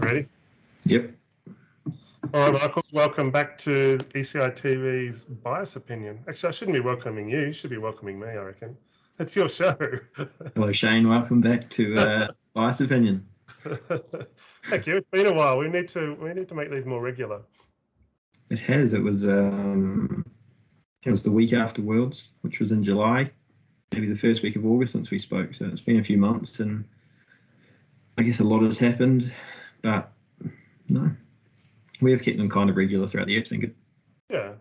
Ready? Yep. All right, Michael, welcome back to ECI TV's Bias Opinion. Actually, I shouldn't be welcoming you. You should be welcoming me, I reckon. It's your show. Hello, Shane. Welcome back to Bias Opinion. Thank you. It's been a while. We need to make these more regular. It has. It was the week after Worlds, which was in July, maybe the first week of August since we spoke. So it's been a few months, and I guess a lot has happened, but no, we have kept them kind of regular throughout the year. It's been good. Yeah.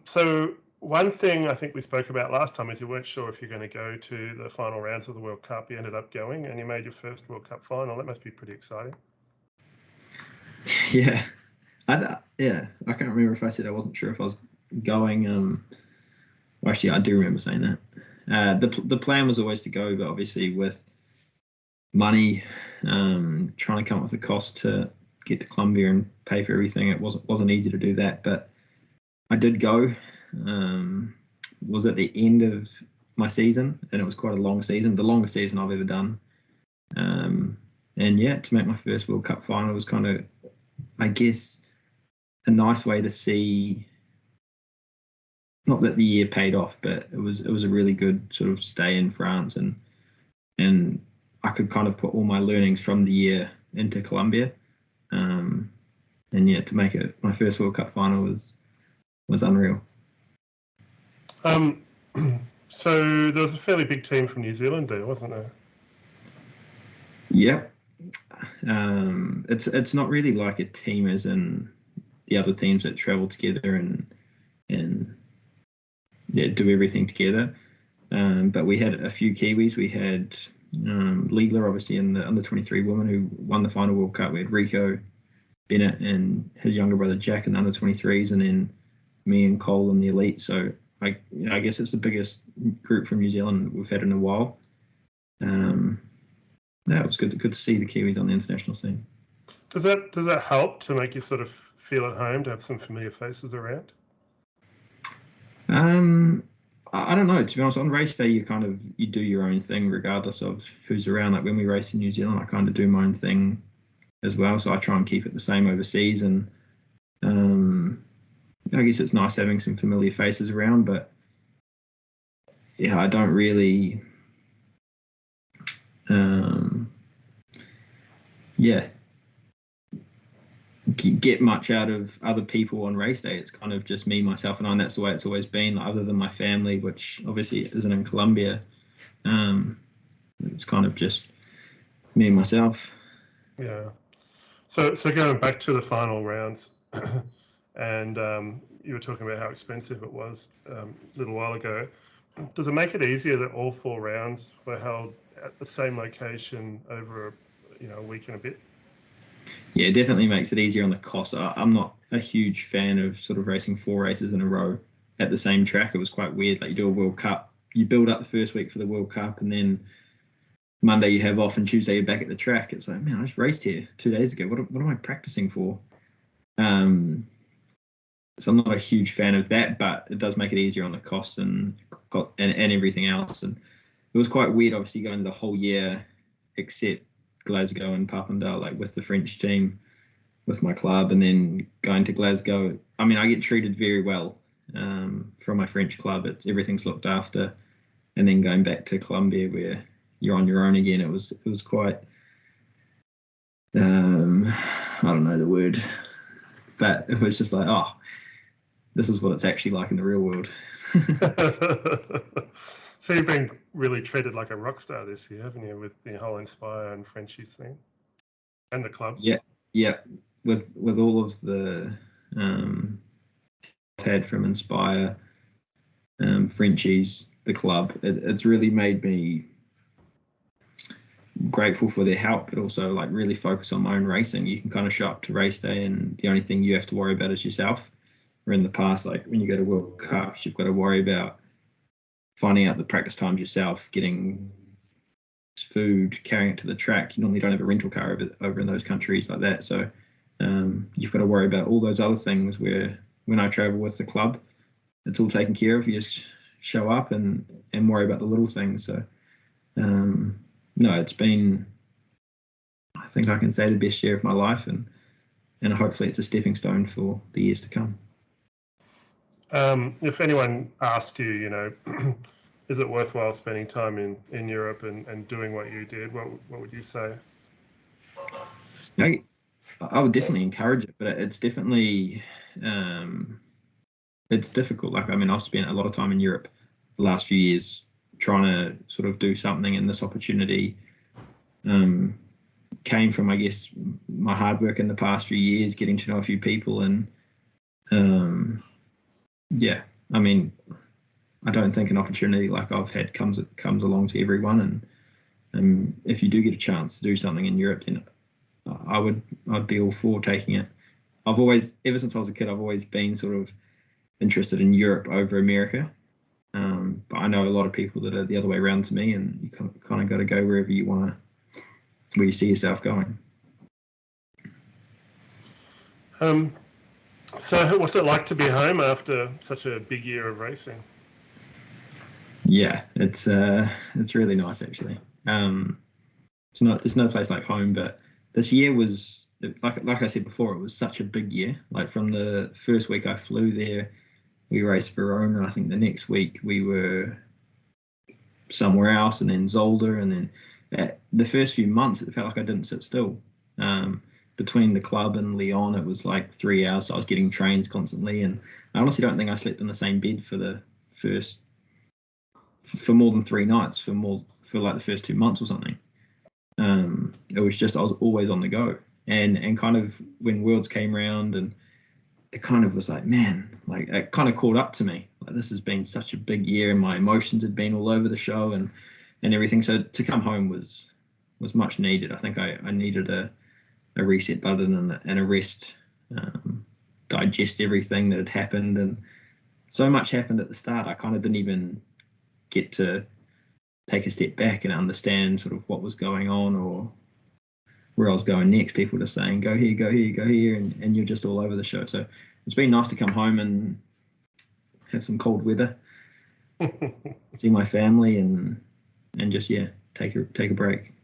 So one thing I think we spoke about last time is you weren't sure if you're going to go to the final rounds of the World Cup. You ended up going, and you made your first World Cup final. That must be pretty exciting. Yeah. I can't remember if I said I wasn't sure if I was going. Well, actually, I do remember saying that. The plan was always to go, but obviously with money, trying to come up with the cost to get to Colombia and pay for everything, it wasn't easy to do that. But I did go. Was at the end of my season, and it was quite a long season, the longest season I've ever done. And yeah, to make my first World Cup final was kind of, I guess, a nice way to see, not that the year paid off, but it was a really good sort of stay in France, and I could kind of put all my learnings from the year into Colombia. And yeah, to make it my first World Cup final was unreal. So there was a fairly big team from New Zealand there, wasn't there? Yep. It's not really like a team as in the other teams that travel together and yeah, do everything together. But we had a few Kiwis. We had Leela, obviously, in the under-23 woman who won the final World Cup. We had Rico Bennett and his younger brother Jack in the under-23s, and then me and Cole in the elite. So I guess it's the biggest group from New Zealand we've had in a while. Yeah, it was good to see the Kiwis on the international scene. Does that help to make you sort of feel at home to have some familiar faces around? I don't know. To be honest, on race day you do your own thing regardless of who's around. Like when we race in New Zealand, I kind of do my own thing as well. So I try and keep it the same overseas, and I guess it's nice having some familiar faces around. But yeah, I don't really. Get much out of other people on race day. It's kind of just me, myself, and I, and that's the way it's always been. Other than my family, which obviously isn't in Colombia, it's kind of just me and myself. Yeah. So going back to the final rounds, and you were talking about how expensive it was a little while ago. Does it make it easier that all 4 rounds were held at the same location over a week and a bit? Yeah, it definitely makes it easier on the cost. I'm not a huge fan of sort of racing 4 races in a row at the same track. It was quite weird. Like you do a World Cup, you build up the first week for the World Cup, and then Monday you have off, and Tuesday you're back at the track. It's like, man, I just raced here 2 days ago. What am I practicing for? So I'm not a huge fan of that, but it does make it easier on the cost and everything else. And it was quite weird, obviously, going the whole year except Glasgow and Papendal, like with the French team, with my club, and then going to Glasgow. I mean, I get treated very well from my French club. Everything's looked after, and then going back to Colombia where you're on your own again, it was quite I don't know the word, but it was just like, oh, this is what it's actually like in the real world. So you've been really treated like a rock star this year, haven't you, with the whole Inspire and Frenchies thing, and the club? Yeah. With all of the I've had from Inspire, Frenchies, the club, it's really made me grateful for their help, but also like really focus on my own racing. You can kind of show up to race day, and the only thing you have to worry about is yourself. Where in the past, like when you go to World Cups, you've got to worry about finding out the practice times yourself, getting food, carrying it to the track. You normally don't have a rental car over in those countries like that. So you've got to worry about all those other things where when I travel with the club, it's all taken care of. You just show up and worry about the little things. So no, it's been, I think I can say the best year of my life, and hopefully it's a stepping stone for the years to come. If anyone asked you, you know, is it worthwhile spending time in Europe and doing what you did, what would you say? I would definitely encourage it, but it's definitely it's difficult. Like, I mean, I've spent a lot of time in Europe the last few years trying to sort of do something, and this opportunity came from, I guess, my hard work in the past few years, getting to know a few people, and yeah, I mean, I don't think an opportunity like I've had comes along to everyone, and if you do get a chance to do something in Europe, then I'd be all for taking it. I've always, ever since I was a kid, I've always been sort of interested in Europe over America. But I know a lot of people that are the other way around to me, and you kind of got to go wherever you want to, where you see yourself going. So what's it like to be home after such a big year of racing? Yeah, it's really nice actually. There's no place like home, but this year was, like I said before, it was such a big year. Like, from the first week I flew there, we raced Verona, and I think the next week we were somewhere else, and then Zolder, and then the first few months it felt like I didn't sit still. Between the club and Lyon, it was like 3 hours, so I was getting trains constantly, and I honestly don't think I slept in the same bed for more than 3 nights for like the first 2 months or something. It was just, I was always on the go, and kind of when Worlds came around, and it kind of was like, man, like, it kind of caught up to me. Like, this has been such a big year, and my emotions had been all over the show and everything. So to come home was much needed. I think I needed a reset button and a rest, digest everything that had happened, and so much happened at the start. I kind of didn't even get to take a step back and understand sort of what was going on or where I was going next. People were just saying, go here, go here, go here, and you're just all over the show. So it's been nice to come home and have some cold weather, see my family, and just, yeah, take a break.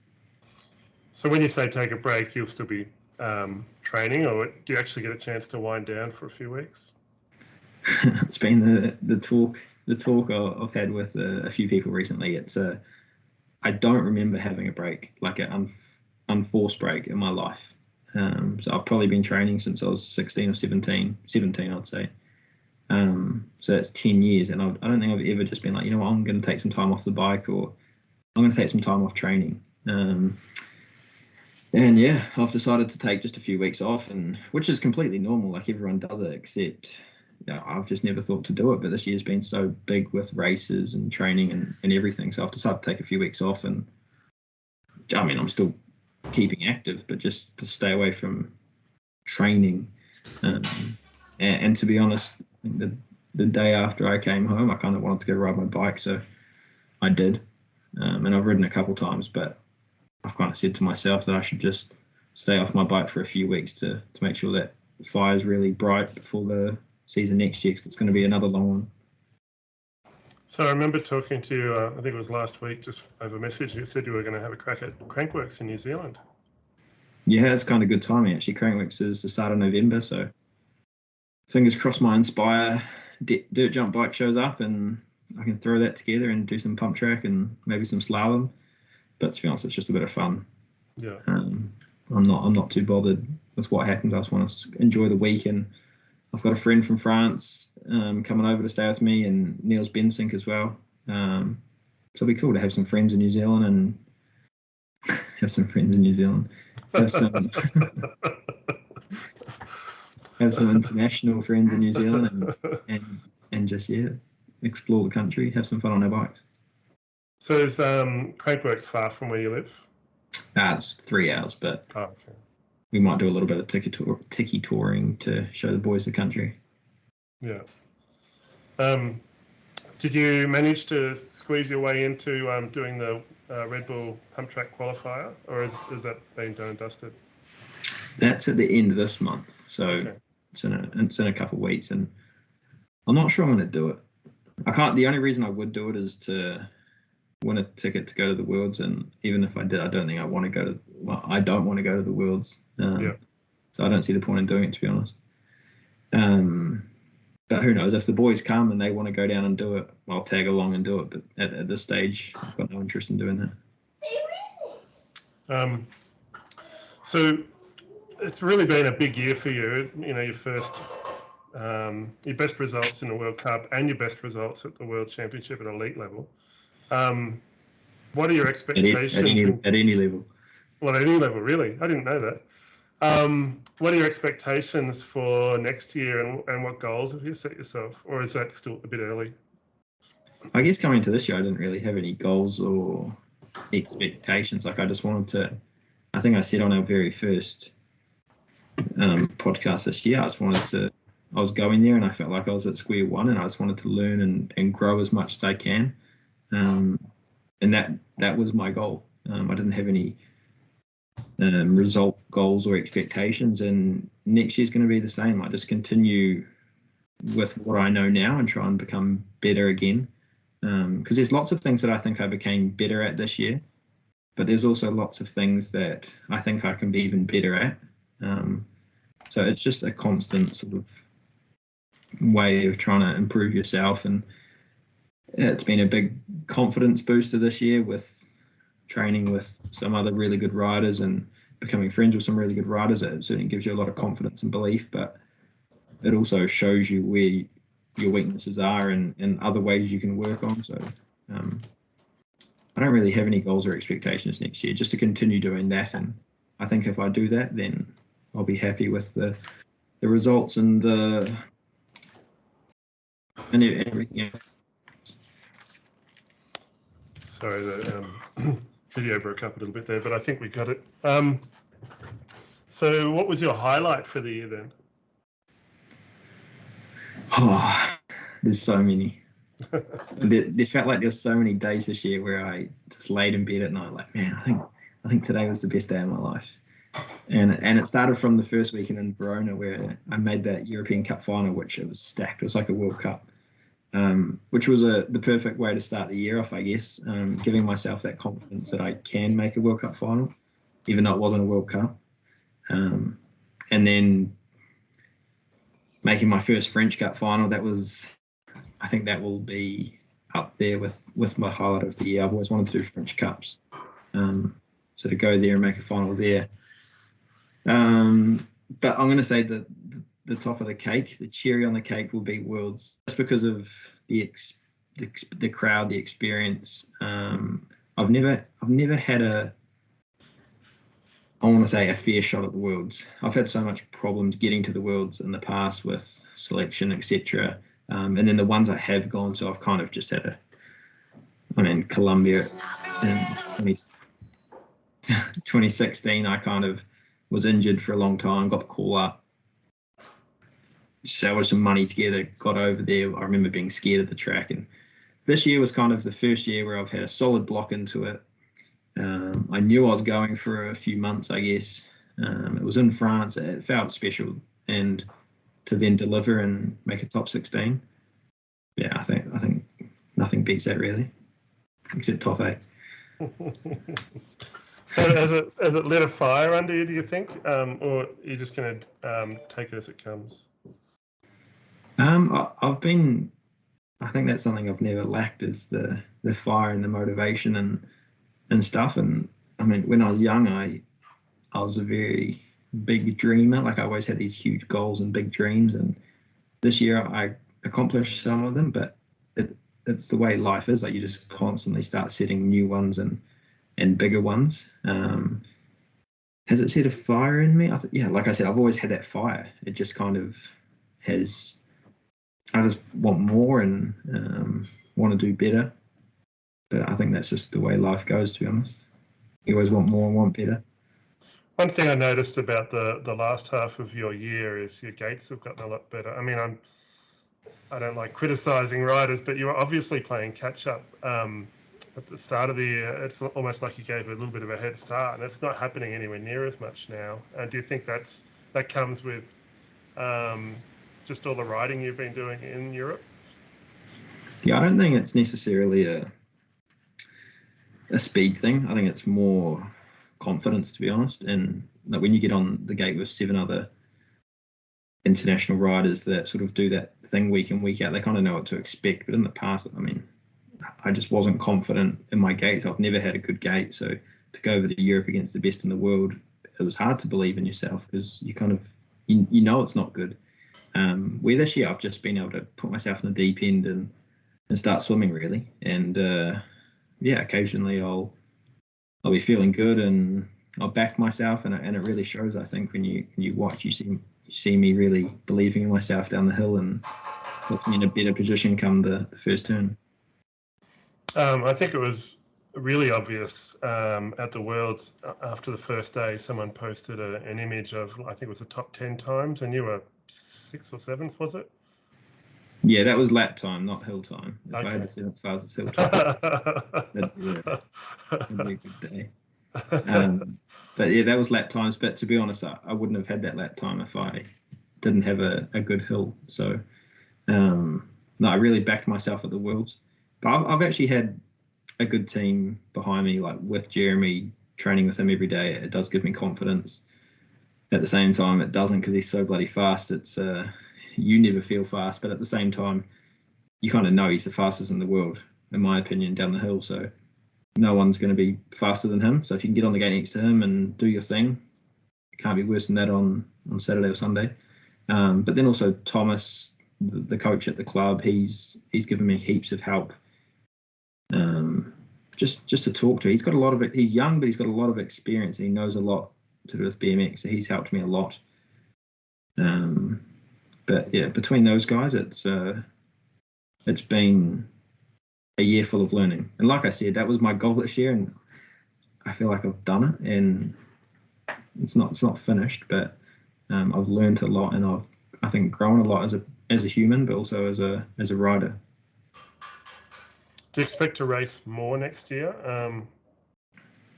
So when you say take a break, you'll still be training, or do you actually get a chance to wind down for a few weeks? It's been the talk I've had with a few people recently. It's I don't remember having a break, like an unforced break in my life. So I've probably been training since I was 16 or 17, I'd say. So that's 10 years, and I don't think I've ever just been like, you know what, I'm going to take some time off the bike, or I'm going to take some time off training. And yeah, I've decided to take just a few weeks off, and which is completely normal. Like, everyone does it, except, you know, I've just never thought to do it. But this year's been so big with races and training and everything, so I've decided to take a few weeks off. And I mean, I'm still keeping active, but just to stay away from training. And to be honest, the day after I came home, I kind of wanted to go ride my bike, so I did. And I've ridden a couple times, but I've kind of said to myself that I should just stay off my bike for a few weeks to make sure that the fire's really bright before the season next year, because it's going to be another long one. So I remember talking to you, I think it was last week, just over message. You said you were going to have a crack at Crankworks in New Zealand. Yeah, it's kind of good timing, actually. Crankworks is the start of November, so fingers crossed my Inspire dirt jump bike shows up, and I can throw that together and do some pump track and maybe some slalom. But to be honest, it's just a bit of fun. Yeah. I'm not too bothered with what happens. I just want to enjoy the week, and I've got a friend from France coming over to stay with me, and Niels Bensink as well. So it'll be cool to have some friends in New Zealand, and have some have some international friends in New Zealand, and just, yeah, explore the country, have some fun on our bikes. So is Crankworks far from where you live? It's 3 hours, but okay. We might do a little bit of ticky touring to show the boys the country. Yeah. Did you manage to squeeze your way into doing the Red Bull Pump Track Qualifier, or has that been done and dusted? That's at the end of this month, so okay. It's in a couple of weeks, and I'm not sure I'm going to do it. I can't. The only reason I would do it is to win a ticket to go to the Worlds, and even if I did, I don't think I want to go to. Well, I don't want to go to the Worlds. So I don't see the point in doing it, to be honest. But who knows? If the boys come and they want to go down and do it, I'll tag along and do it. But at this stage, I've got no interest in doing that. So it's really been a big year for you. You know, your best results in the World Cup and your best results at the World Championship at elite level. What are your expectations? At any level. Well, at any level, really? I didn't know that. What are your expectations for next year, and what goals have you set yourself, or is that still a bit early? I guess coming to this year, I didn't really have any goals or expectations. Like I just wanted to. I think I said on our very first podcast this year, I was going there and I felt like I was at square one, and I just wanted to learn and grow as much as I can, and that was my goal. I didn't have any result goals or expectations, and next year's going to be the same. I just continue with what I know now and try and become better again, because there's lots of things that I think I became better at this year, but there's also lots of things that I think I can be even better at. So it's just a constant sort of way of trying to improve yourself, and it's been a big confidence booster this year with training with some other really good riders and becoming friends with some really good riders. It certainly gives you a lot of confidence and belief, but it also shows you where your weaknesses are and other ways you can work on. So I don't really have any goals or expectations next year, just to continue doing that. And I think if I do that, then I'll be happy with the results and everything else. Sorry, the video broke up a little bit there, but I think we got it. So what was your highlight for the year then? Oh, there's so many. There felt like there were so many days this year where I just laid in bed at night like, man, I think today was the best day of my life. And it started from the first weekend in Verona where I made that European Cup final, which it was stacked. It was like a World Cup, which was the perfect way to start the year off, I guess, giving myself that confidence that I can make a World Cup final, even though it wasn't a World Cup. And then making my first French Cup final, I think that will be up there with my highlight of the year. I've always wanted to do French Cups. So to go there and make a final there. But I'm going to say that the top of the cake, the cherry on the cake, will be Worlds, just because of the crowd, the experience. I've never had a fair shot at the Worlds. I've had so much problems getting to the Worlds in the past with selection, etc. And then the ones I have gone to, I've kind of just had Colombia in 2016, I kind of was injured for a long time, got the call up, salvaged some money together, got over there. I remember being scared of the track. And this year was kind of the first year where I've had a solid block into it. I knew I was going for a few months, I guess. It was in France. It felt special. And to then deliver and make a top 16, yeah, I think nothing beats that really, except top 8. So has it lit a fire under you, do you think? Or are you just going to take it as it comes? I think that's something I've never lacked, is the fire and the motivation and stuff. And I mean, when I was young, I was a very big dreamer. Like I always had these huge goals and big dreams. And this year I accomplished some of them, but it's the way life is. Like you just constantly start setting new ones and bigger ones. Has it set a fire in me? Yeah, like I said, I've always had that fire. It just kind of has. I just want more and want to do better. But I think that's just the way life goes, to be honest. You always want more and want better. One thing I noticed about the last half of your year is your gates have gotten a lot better. I mean, I don't like criticising riders, but you were obviously playing catch up at the start of the year. It's almost like you gave a little bit of a head start, and it's not happening anywhere near as much now. Do you think that comes with just all the riding you've been doing in Europe? Yeah, I don't think it's necessarily a speed thing. I think it's more confidence, to be honest. And like when you get on the gate with 7 other international riders that sort of do that thing week in, week out, they kind of know what to expect. But in the past, I mean, I just wasn't confident in my gates. I've never had a good gate. So to go over to Europe against the best in the world, it was hard to believe in yourself because you kind of, you know it's not good. Where this year I've just been able to put myself in the deep end and start swimming really. And yeah, occasionally I'll be feeling good and I'll back myself, and it really shows. I think when you watch, you see me really believing in myself down the hill and puts me in a better position come the first turn. I think it was really obvious at the Worlds after the first day. Someone posted an image of, I think it was the top 10 times, and you were 6th or 7th, was it? Yeah, that was lap time, not hill time. If Okay. I had the 7th fastest hill time, that'd be a good day. But yeah, that was lap times. But to be honest, I wouldn't have had that lap time if I didn't have a good hill. So no, I really backed myself at the Worlds. But I've actually had a good team behind me, like with Jeremy, training with him every day. It does give me confidence. At the same time, it doesn't because he's so bloody fast. It's you never feel fast, but at the same time, you kind of know he's the fastest in the world, in my opinion, down the hill. So no one's going to be faster than him. So if you can get on the gate next to him and do your thing, it can't be worse than that on Saturday or Sunday. But then also Thomas, the coach at the club, he's given me heaps of help. Just to talk to. He's got a lot of it. He's young, but he's got a lot of experience and he knows a lot to do with BMX. So he's helped me a lot. But yeah, between those guys, it's been a year full of learning. And like I said, that was my goal this year, and I feel like I've done it. And it's not finished, but I've learned a lot, and I think grown a lot as a human, but also as a rider. Do you expect to race more next year,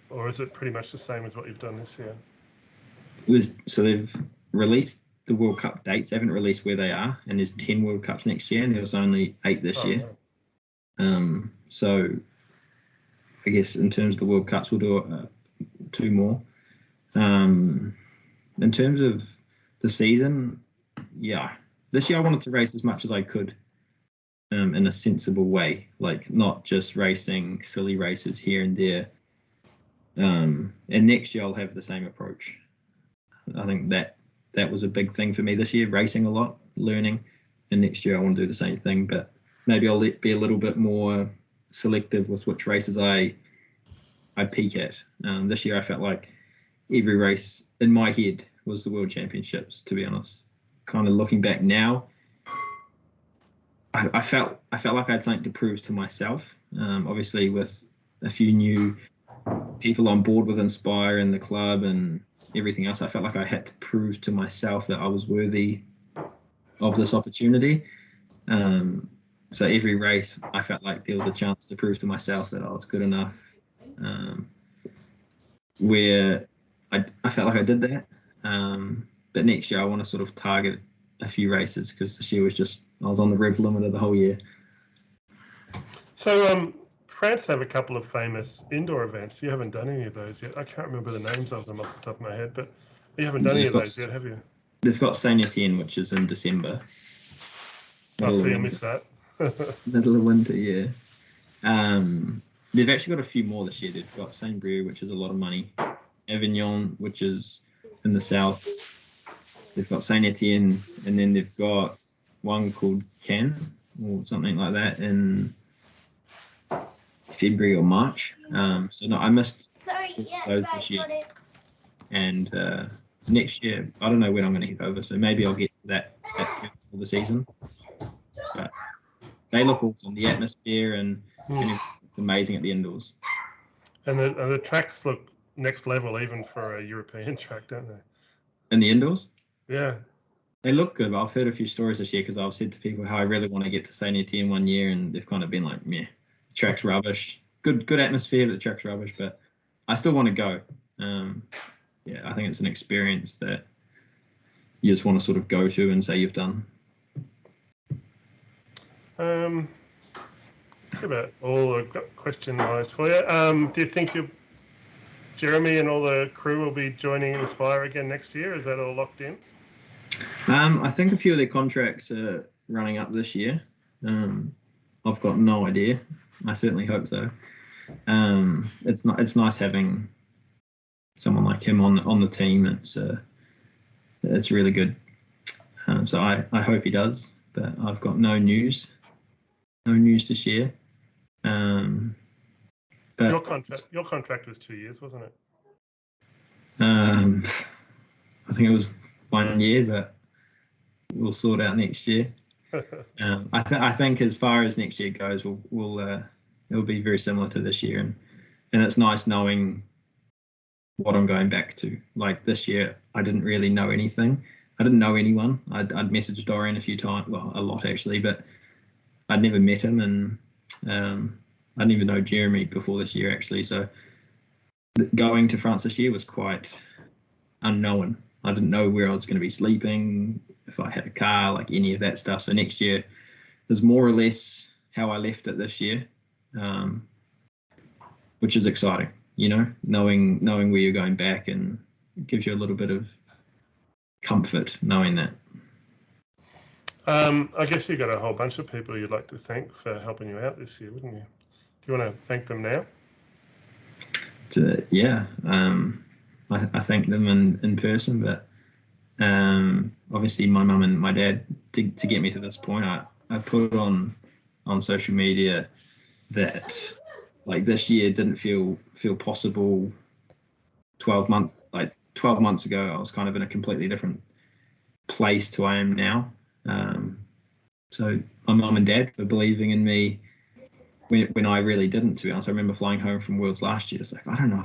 or is it pretty much the same as what you've done this year? So they've released the World Cup dates. They haven't released where they are, and there's 10 World Cups next year, and there was only 8 this year. No. So I guess in terms of the World Cups, we'll do 2 more. In terms of the season, yeah, this year I wanted to race as much as I could in a sensible way, like not just racing silly races here and there. And next year I'll have the same approach. I think that was a big thing for me this year, racing a lot, learning, and next year I want to do the same thing, but maybe I'll be a little bit more selective with which races I peak at. This year I felt like every race in my head was the World Championships, to be honest. Kind of looking back now, I felt like I had something to prove to myself. Obviously, with a few new people on board with Inspire and the club and everything else, I felt like I had to prove to myself that I was worthy of this opportunity. So every race, I felt like there was a chance to prove to myself that I was good enough. Where I felt like I did that. But next year, I want to sort of target a few races because this year I was on the rev limiter the whole year. So France have a couple of famous indoor events. You haven't done any of those yet. I can't remember the names of them off the top of my head, but you haven't done any of those yet, have you? They've got Saint Etienne, which is in December. Oh, so you missed that. Middle of winter, yeah. They've actually got a few more this year. They've got Saint Brieuc, which is a lot of money. Avignon, which is in the south. They've got Saint Etienne, and then they've got one called Cannes or something like that in February or March. So no, I missed those this year. And next year, I don't know when I'm going to head over, so maybe I'll get to that first of the season. But they look awesome. The atmosphere and it's amazing at the indoors. And the tracks look next level, even for a European track, don't they? In the indoors? Yeah. They look good. I've heard a few stories this year because I've said to people how I really want to get to Saint Etienne one year, and they've kind of been like, "Meh, the track's rubbish. Good atmosphere, but the track's rubbish." But I still want to go. Yeah, I think it's an experience that you just want to sort of go to and say you've done. That's about all I've got question-wise for you. Do you think Jeremy and all the crew will be joining Inspire again next year? Is that all locked in? I think a few of their contracts are running up this year. I've got no idea. I certainly hope so. It's nice having someone like him on the team. It's really good. So I hope he does, but I've got no news to share. But your contract was 2 years, wasn't it? I think it was 1 year, but we'll sort out next year. I think as far as next year goes, it'll be very similar to this year, and it's nice knowing what I'm going back to. Like this year, I didn't really know anything. I didn't know anyone. I'd messaged Dorian a few times, well, a lot actually, but I'd never met him, and I didn't even know Jeremy before this year actually. So going to France this year was quite unknown. I didn't know where I was going to be sleeping, if I had a car, like any of that stuff. So next year is more or less how I left it this year, which is exciting, knowing where you're going back, and it gives you a little bit of comfort knowing that. I guess you've got a whole bunch of people you'd like to thank for helping you out this year, wouldn't you? Do you want to thank them now? Yeah. I thank them in person, but obviously my mum and my dad, to get me to this point, I put on social media that like this year didn't feel possible 12 months ago. I was kind of in a completely different place to I am now. So my mum and dad for believing in me when I really didn't, to be honest. I remember flying home from Worlds last year. It's like I don't know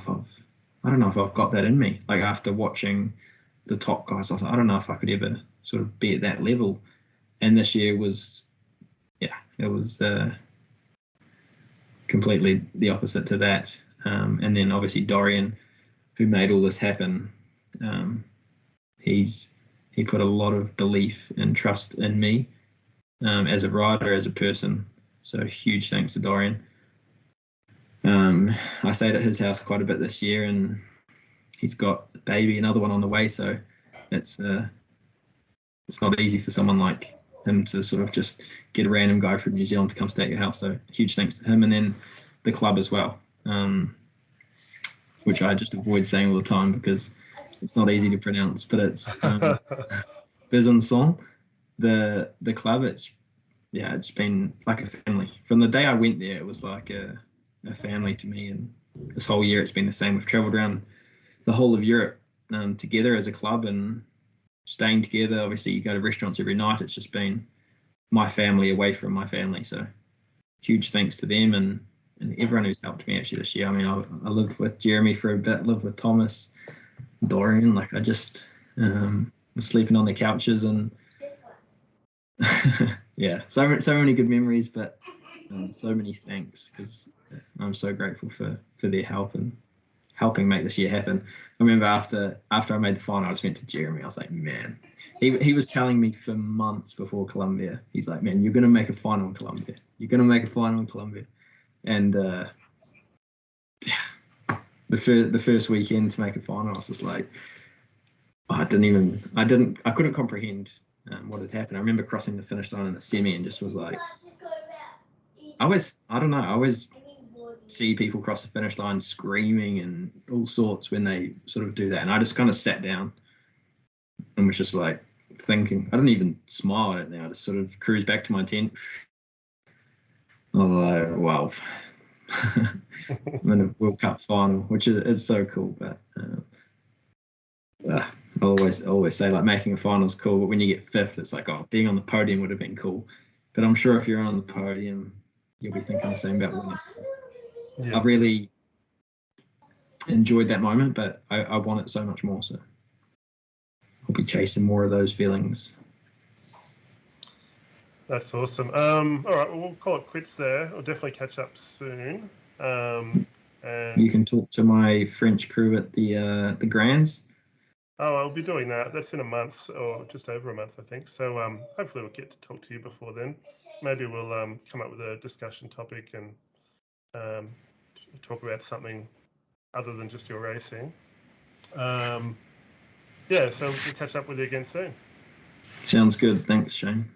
if I've got that in me. Like after watching the top guys, I was like, I don't know if I could ever sort of be at that level. And this year was, it was completely the opposite to that. And then obviously Dorian, who made all this happen, he put a lot of belief and trust in me as a rider, as a person. So huge thanks to Dorian. I stayed at his house quite a bit this year, and he's got a baby, another one on the way. So it's not easy for someone like him to sort of just get a random guy from New Zealand to come stay at your house. So huge thanks to him, and then the club as well, which I just avoid saying all the time because it's not easy to pronounce, but it's Besançon. The club, it's been like a family. From the day I went there, it was like a family to me, and this whole year it's been the same. We've travelled around the whole of Europe together as a club and staying together. Obviously, you go to restaurants every night. It's just been my family away from my family. So huge thanks to them and everyone who's helped me actually this year. I mean, I lived with Jeremy for a bit, lived with Thomas, Dorian. Like I just was sleeping on the couches and yeah, so many good memories, but so many thanks because I'm so grateful for their help and helping make this year happen. I remember after I made the final, I just went to Jeremy. I was like, man, he was telling me for months before Colombia. He's like, man, you're gonna make a final in Colombia. You're gonna make a final in Colombia. And the first weekend to make a final, I was just like, I couldn't comprehend what had happened. I remember crossing the finish line in the semi and just was like, I always see people cross the finish line screaming and all sorts when they sort of do that. And I just kind of sat down and was just like thinking. I didn't even smile. I don't think. I just sort of cruised back to my tent. I was like, wow. I'm in a World Cup final, which is so cool. But I always say like making a final is cool, but when you get fifth, it's like, oh, being on the podium would have been cool. But I'm sure if you're on the podium, you'll be thinking the same about winning. Yeah. I've really enjoyed that moment, but I want it so much more. So I'll be chasing more of those feelings. That's awesome. All right, well, we'll call it quits there. We'll definitely catch up soon. And you can talk to my French crew at the Grands. Oh, I'll be doing that. That's in a month or just over a month, I think. So hopefully we'll get to talk to you before then. maybe we'll come up with a discussion topic and talk about something other than just your racing. Yeah, so we'll catch up with you again soon. Sounds good. Thanks, Shane.